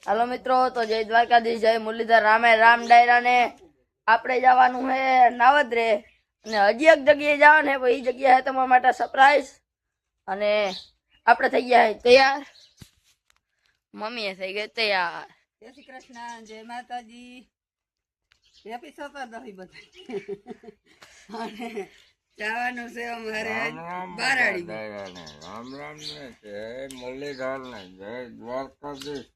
હાલો મિત્રો, તો જય દ્વારકાધીશ, જય મુરલીધર, રામે રામ ડાયરા ને આપણે જવાનું હે નાવદરે અને હજી એક જગ્યાએ જવાનું હે, એ જગ્યા હે તમારા માટે સરપ્રાઈઝ. અને આપણે થઈ ગયા હે તૈયાર, મમ્મીએ થઈ ગઈ તૈયાર. જય શ્રી કૃષ્ણ, જય માતાજી, હેપી સપ્તાહ બધા. અને જવાનું છે અમારે બારાડી. રામ રામ ને જય મુરલીધર ને જય દ્વારકાધીશ.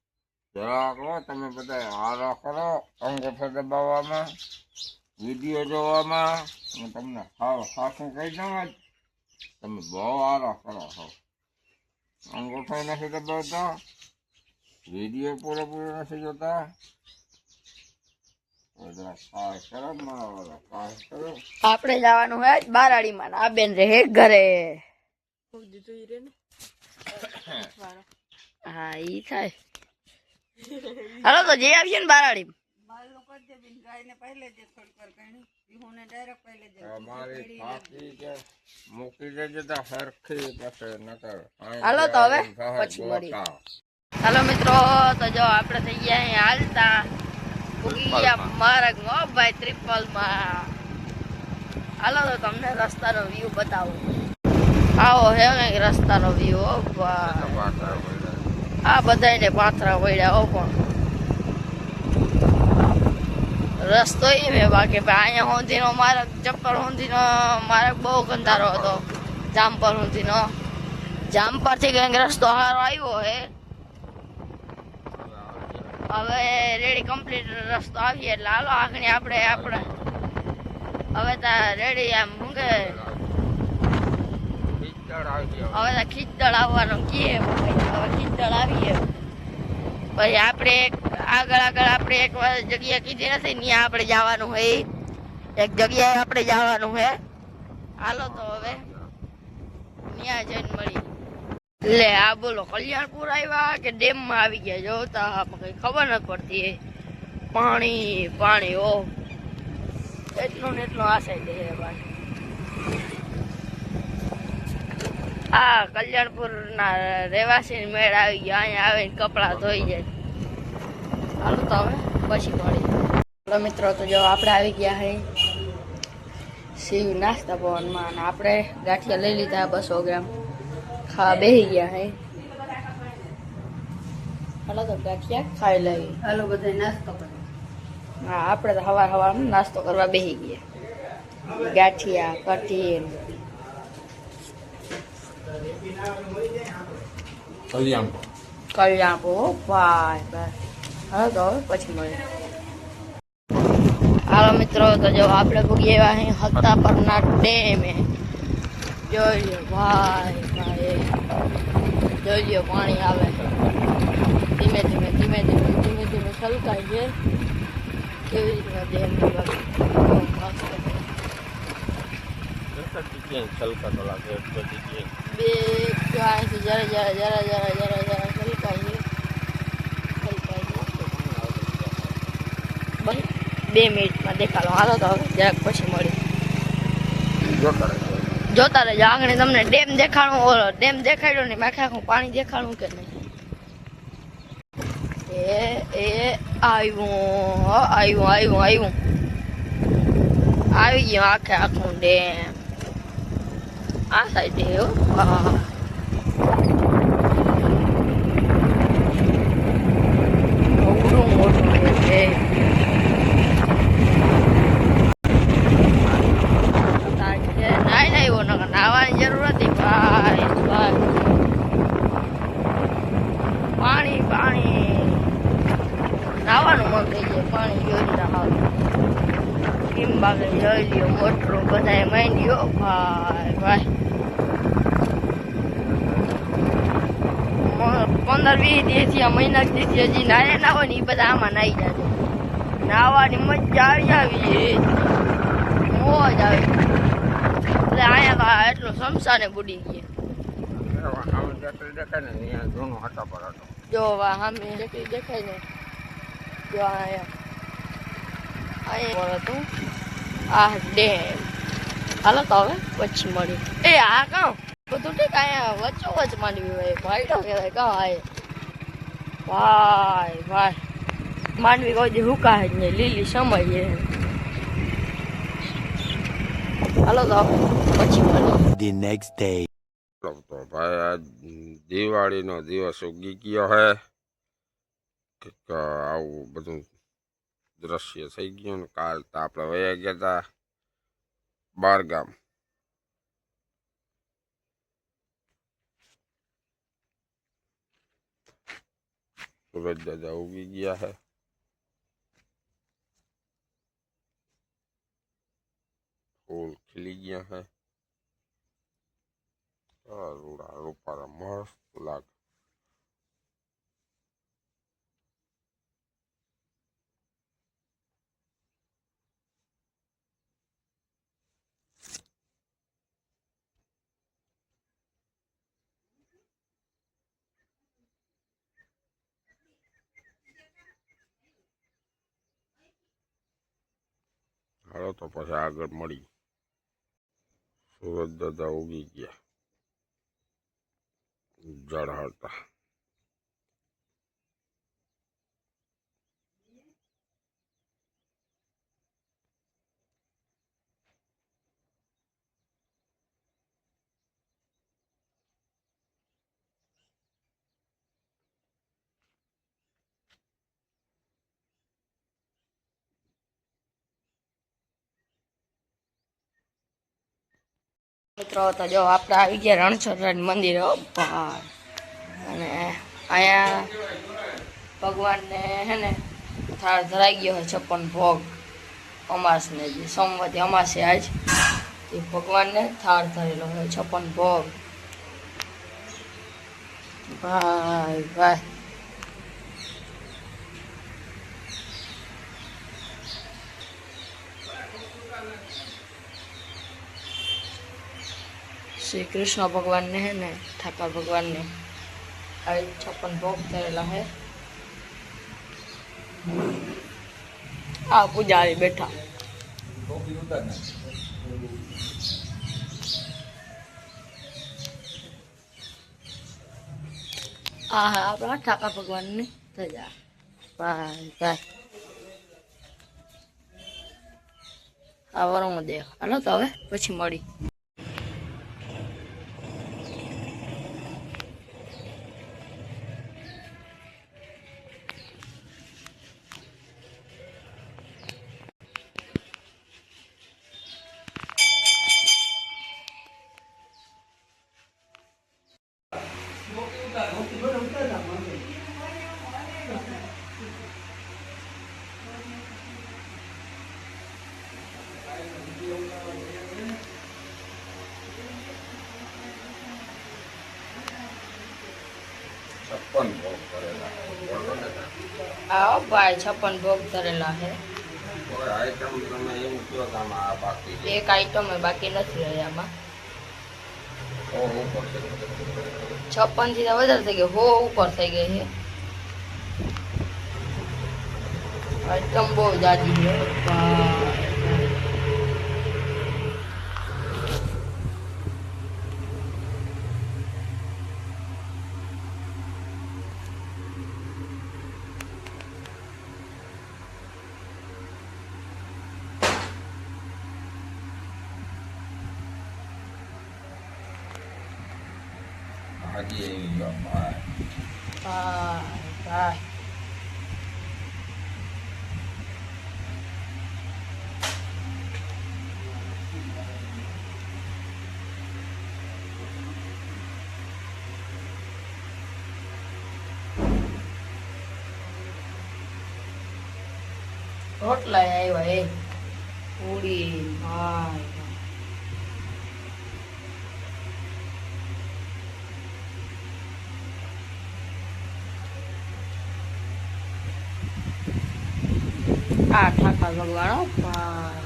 જરા તમે બધા હારા કરો, અંગૂઠો દબાવવામાં, વિડીયો જોવામાં. હું તમને સાચું કહી દઉં, તમે બહુ હારા કરો છો. અંગૂઠો નથી દબાવતા, વિડીયો પૂરેપૂરો નથી જોતા. આપણે જવાનું હે બારાડીમાં, આ બેન રહે ઘરે. હા ઈ થાય. હાલો તો જઈ આવીએ ને બારાડી. હાલો તો હવે પછી મળી. હાલો મિત્રો, તો જો આપણે થઈ ગયા અહીંયા હાલતા માર્ગમાં ભાઈ ત્રિપલમાં. હાલો તો તમને રસ્તાનો વ્યૂ બતાવું. આવો હે કઈક રસ્તાનો વ્યૂ. આ બધાને પાથરા પડ્યા. પણ રસ્તો એ મેં બાકી અહીંયા સુધીનો માર્ગ, ચપ્પર સુધીનો માર્ગ બહુ ગંધારો હતો. જામપર સુધીનો, જામપરથી કંઈક રસ્તો સારો આવ્યો હે. હવે રેડી કમ્પ્લીટ રસ્તો આવીએ એટલે હાલો આગળ આપણે હવે ત્યાં રેડી આમ શું કે હવે ત્યાં ખીચદળ આવવાનો કે હવે ખીચદળ આવીએ પછી આપણે આગળ આપણે એક જગ્યા કીધી નથી, ત્યાં આપણે જવાનું હોય. એક જગ્યાએ આપણે જવાનું હે. હાલો તો હવે ત્યાં જઈને મળી. લે આ બોલો, કલ્યાણપુર આવ્યા કે ડેમ માં આવી ગયા? જોતા કઈ ખબર નથી પડતી. પાણી પાણી ઓ એટલું ને એટલું આ સાઈડ હે ભાઈ. આ કલ્યાણપુર ના રહેવાસી મેળ આવી ગયા. અહીંયા આવીને કપડા ધોઈ જાય. હાલો તો હવે પછી મળી. ચાલો મિત્રો, તો જો આપણે આવી ગયા હે શિવ નાસ્તા ભવનમાં અને આપણે ગાંઠિયા લઈ લીધા 200 ગ્રામ. ખા બેહી ગયા હે. હાલો તો ગાંઠિયા ખાઈ લઈએ. હાલો બધા નાસ્તો કરો. હા, આપણે તો હવારમાં નાસ્તો કરવા બેહી ગયા. ગાંઠિયા, કઢી, કલ્યાણપુર ભાઈ ભાઈ. હાલો તો હવે પછી મળે. હાલો મિત્રો, તો જો આપણે ભૂગી એવા અહીં હત્તાપરના ડેમે. જોઈ લો ભાઈ ભાઈ, જોઈ લો પાણી આવે. ધીમે ધીમે ધીમે ધીમે ધીમે ધીમે છલકાય છે. કેવી રીતના ડેમ બે અહીંથી જરા જરા જરા જરા જરા જરા છલકાય છે. 2 મિનિટમાં દેખાડો. હાલો તો હવે જરાક પછી મળી. જોતા રહેજો આગળ તમને ડેમ દેખાડું. ઓલો ડેમ દેખાડ્યો ને આખે આખું પાણી દેખાડું કે નહીં. આવ્યું આવી ગયું આખે આખું ડેમ. આ સાઈડ મોટું છે. નાવાની જરૂર હતી ભાઈ ભાઈ. પાણી પાણી નાવાનું મન થઈ જાય. પાણી યોજના હાલ કેમ બાગે જોઈ લ્યો. મોટરું બધા માંડ્યો ભાઈ ભાઈ. 15-20 દિવસથી આ મહિના દિવસથી હજી નાયા ના હોય ને એ બધા આમાં નાઈ જાય. નાવાની મજા આવી મોજ આવી. અહીંયા એટલું શમશાને બુડી ગયા. જો સામે દેખાય ને, જો અહીંયા હતું આ ડેમ. હાલો તો હવે પછી મળી. એ આ કાં બધું ઠીક. અહીંયા વચ્ચો વચ્ચ માંડવી હોય ભાઈડો કહેવાય કાં. ભાઈ ભાઈ માંડવી કોઈ દી હુકા જ નહીં, લીલી સમય છે. હાલો તો પછી મળીએ. The next day. તો ભાઈ આજ દિવાળીનો દિવસ ઉગી ગયો હે. કંઈક આવું બધું દ્રશ્ય થઈ ગયું ને. કાલ તો આપણે વયા ગયા હતા બારગામ. સૂરજ દાદા ઉગી ગયા હે. ફૂલ ખીલી ગયા હે. રૂડા રૂપારા મસ્ત લાગે. હાલો તો પછી આગળ મળી. સૂરજ દાદા ઉગી ગયા ઝળહળતા. મિત્રો તો જો આપણે આવી ગયા રણછોડરાજ મંદિર. હો ભાઈ, અને અહીંયા ભગવાનને હે ને થાળ ધરાઈ ગયો હોય 56 ભોગ. અમાસને જે સોમવતી અમાસે આજ એ ભગવાનને થાળ ધરેલો હોય 56 ભોગ. ભાઈ ભાઈ શ્રી કૃષ્ણ ભગવાનને હે ને ઠાકર ભગવાનને આ 56 ભોગ ધરેલા હે. આ પૂજારી બેઠા. આ હા આપણા ઠાકર ભગવાનને ધજા. ભાઈ ભાઈ આ વરમ દેખ. હાલો તો હવે પછી મળી. આ ભાઈ 56 ભોગ ધરેલા છે. એક આઈટમ બાકી નથી રહી આમાં. 56 થી વધારે થઈ ગયો, 100 ઉપર થઈ ગઈ છે. આઈટમ બહુ જાજી છે. Bye. રોટલા આવ્યા એ પૂરી ભાઈ. આ ઠાકર ભગવાન ભાઈ.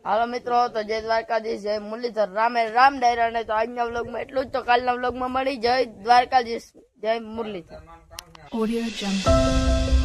હાલો મિત્રો, તો જય દ્વારકાધીશ, જય મુરલીધર, રામે રામ ડાયરા. ને તો આજના વ્લોગમાં એટલું જ. તો કાલના વ્લોગમાં મળી. જય દ્વારકાધીશ, જય મુરલીધર. Audio Jungle.